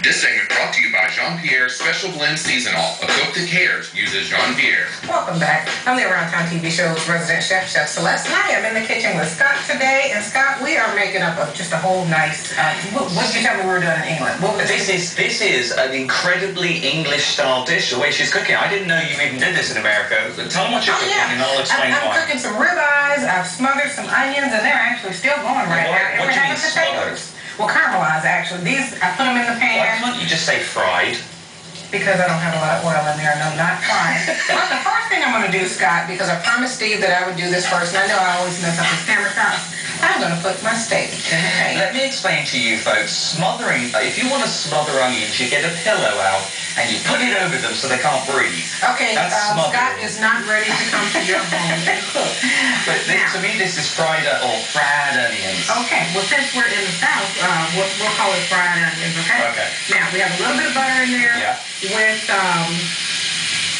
This segment brought to you by Jeanpierre's Special Blend Seasonal. A cook that cares uses Jeanpierre. Welcome back. I'm the Around Town TV show's resident chef, Chef Celeste, and I am in the kitchen with Scott today. And Scott, we are making up just a whole nice. What did you tell me we were doing in England? This is an incredibly English-style dish. The way she's cooking, I didn't know you even did this in America. Tell them what you're cooking, and I'll explain why. I'm cooking some ribeyes. I've smothered some onions, and they're actually still going right now. What do you mean smothered? Well, caramelized, actually. These, I put them in the pan. Why can't you just say fried? Because I don't have a lot of oil in there. No, not fried. Well, the first thing I'm going to do, Scott, because I promised Steve that I would do this first, and I know I always mess up his camera shots, I'm going to put my steak in the pan. Let me explain to you, folks. Smothering, if you want to smother onions, you get a pillow out, and you put it over them so they can't breathe. Okay, Scott is not ready to come to your home and cook. But to me, this is fried or fried onions. Okay, well, since we're in the South, we'll call it fried onions, okay? Okay. Now, we have a little bit of butter in there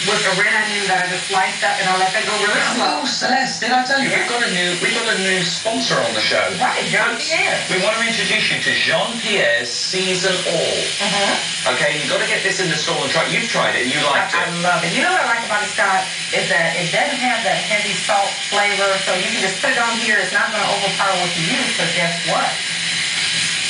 with a red onion that I just sliced up, and I'll let that go really slow. Oh, Celeste, did I tell you, we've got a new sponsor on the show. Right, Jeanpierre. We want to introduce you to Jeanpierre's Season All. Okay, you've got to get this in the store and try. You've tried it and you liked it. I love it. You know what I like about it, Scott, is that it doesn't have that heavy salt flavor, so you can just put it on here. It's not going to overpower what you use, but guess what?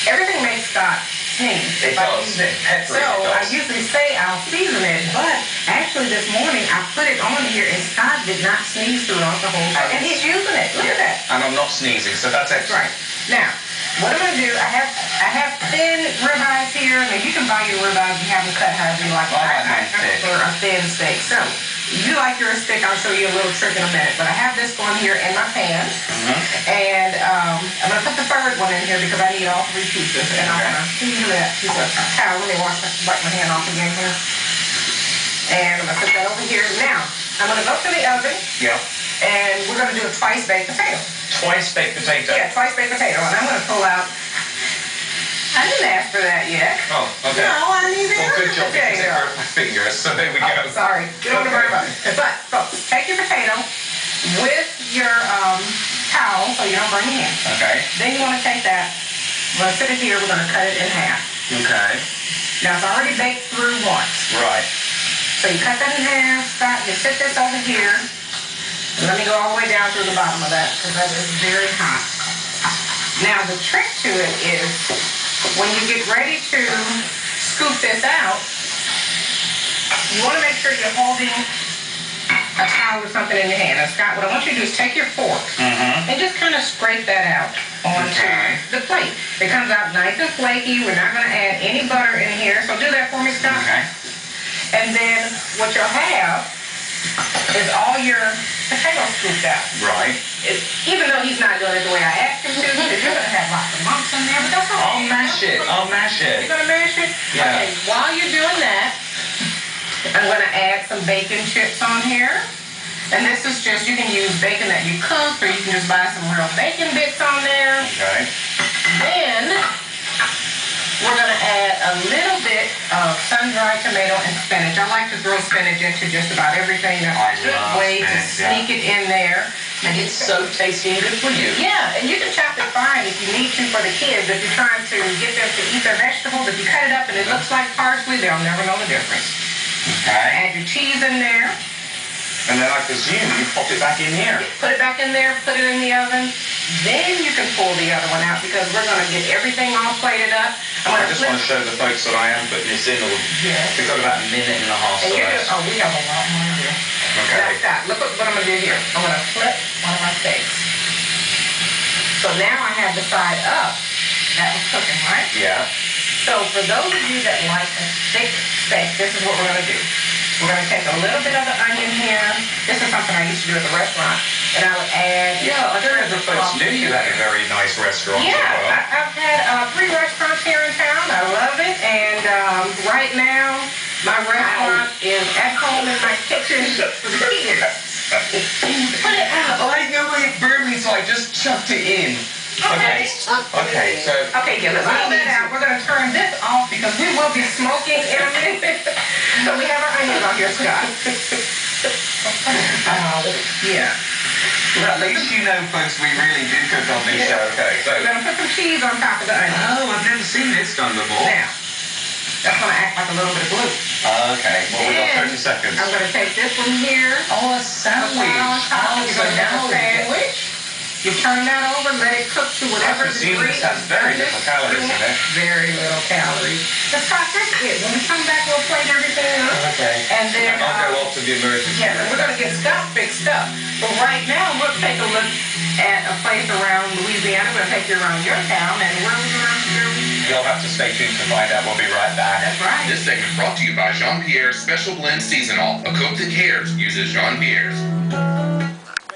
Everything makes Scott sneeze if I use it. So I usually say I'll season it, but actually this morning I put it on here and Scott did not sneeze throughout the whole time. And he's using it. Look at that. And I'm not sneezing, so that's excellent. Right. Now, what I'm going to do, I have thin ribeyes here. Now, you can buy your ribeyes and have them cut however you like. I prefer a thin steak. So, you like yours thick, I'll show you a little trick in a minute. But I have this one here in my pan. And I'm going to put the third one in here because I need all three pieces. And I'm going to use that piece of towel. Let me wipe my hand off again here. And I'm going to put that over here. Now, I'm going to go to the oven. Yeah. And we're going to do a twice baked potato. Twice baked potato? Yeah, twice baked potato. And I'm going to pull out. I didn't ask for that yet. Oh, okay. No, I need Well, good job because it hurt my fingers, so there we go. Sorry. You don't worry about it. But, folks, take your potato with your towel so you don't burn your hands. Okay. Then you want to take that. We're going to sit it here. We're going to cut it in half. Okay. Now, it's already baked through once. Right. So you cut that in half. Stop. You sit this over here. Let me go all the way down through the bottom of that because that is very hot. Now, the trick to it is when you get ready to scoop this out, you want to make sure you're holding a towel or something in your hand. Now, Scott, what I want you to do is take your fork and just kind of scrape that out onto the plate. It comes out nice and flaky. We're not going to add any butter in here, so do that for me, Scott. Okay. And then what you'll have is all your potatoes scooped out. Right. Even though he's not doing it the way I asked him to, because you're going to have lots of lumps in there, but that's all right. I'll mash it. You're going to mash it? Yeah. Okay, while you're doing that, I'm going to add some bacon chips on here. And this is just, you can use bacon that you cooked, or you can just buy some real bacon bits on there. Okay. Then we're going to add a little bit of sun-dried tomato and spinach. I like to throw spinach into just about everything. That's a good way to sneak it in there. And it's so tasty and good for you. Yeah, and you can chop it fine if you need to for the kids. If you're trying to get them to eat their vegetables, if you cut it up and it looks like parsley, they'll never know the difference. Okay. Add your cheese in there. And then I presume you pop it back in here. Put it back in there, put it in the oven. Then you can pull the other one out because we're going to get everything all plated up. I just want to show the folks that I am putting this in. We've got about a minute and a half. And we have a lot more here. Okay. Now, Scott, look what I'm going to do here. I'm going to flip one of my steaks. So now I have the side up. That was cooking, right? Yeah. So for those of you that like a thick steak, this is what we're going to do. We're going to take a little bit of the onion here. This is something I used to do at the restaurant. And I would add... Yeah, I don't know if the folks knew you had a very nice restaurant as well. Yeah, I've had 3 restaurants here in town. I love it. And right now, my restaurant is at home in my kitchen for the kids. Put it out. I know it burned me, so I just chucked it in. Okay, so... Okay, yeah, let's pull that out. We're going to turn this off because we will be smoking in a minute. So we have our onions on here, Scott. Yeah. Well, at least you know, folks, we really do cook on this show. Okay, so... We're going to put some cheese on top of the onion. Oh, I've never seen this done before. Now, That's going to act like a little bit of glue. Okay, well, we got 30 seconds. I'm going to take this one here. Oh, a sandwich. Put it on top. You're going to have a sandwich. You turn that over, let it cook to whatever degree. This has very little calories in it. Very little calories. The process is, when we come back, we'll plate everything up. Okay. And then I'll go off to the emergency. Yeah, and we're going to get stuff fixed up. But right now, we'll take a look at a place around Louisiana. We're going to take you around your town, and You'll have to stay tuned to find out. We'll be right back. That's right. This segment brought to you by Jeanpierre's Special Blend Seasonal. A cook that cares uses Jeanpierre's.